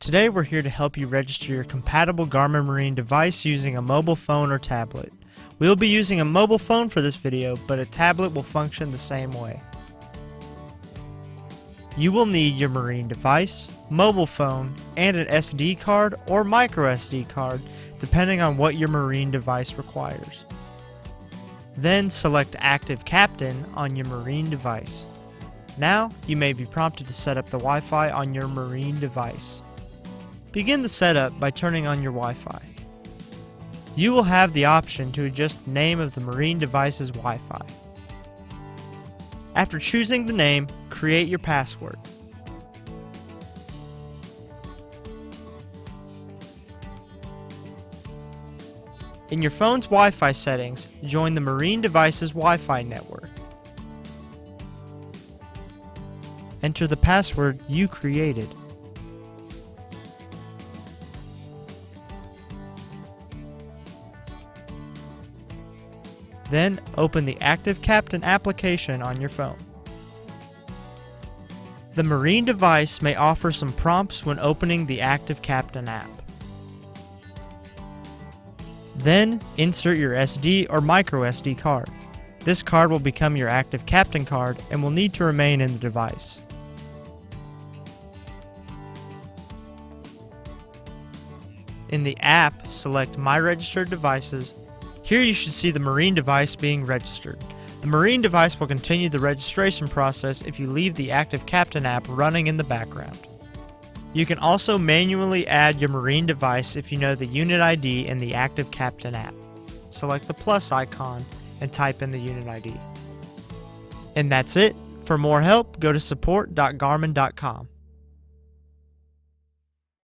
Today we're here to help you register your compatible Garmin Marine device using a mobile phone or tablet. We'll be using a mobile phone for this video, but a tablet will function the same way. You will need your Marine device, mobile phone, and an SD card or micro SD card, depending on what your Marine device requires. Then select ActiveCaptain on your Marine device. Now, you may be prompted to set up the Wi-Fi on your Marine device. Begin the setup by turning on your Wi-Fi. You will have the option to adjust the name of the Marine device's Wi-Fi. After choosing the name, create your password. In your phone's Wi-Fi settings, join the Marine device's Wi-Fi network. Enter the password you created. Then open the ActiveCaptain application on your phone. The Marine device may offer some prompts when opening the ActiveCaptain app. Then insert your SD or micro SD card. This card will become your ActiveCaptain card and will need to remain in the device. In the app, select My Registered Devices. Here you should see the Marine device being registered. The Marine device will continue the registration process if you leave the ActiveCaptain app running in the background. You can also manually add your Marine device if you know the unit ID in the ActiveCaptain app. Select the plus icon and type in the unit ID. And that's it. For more help, go to support.garmin.com.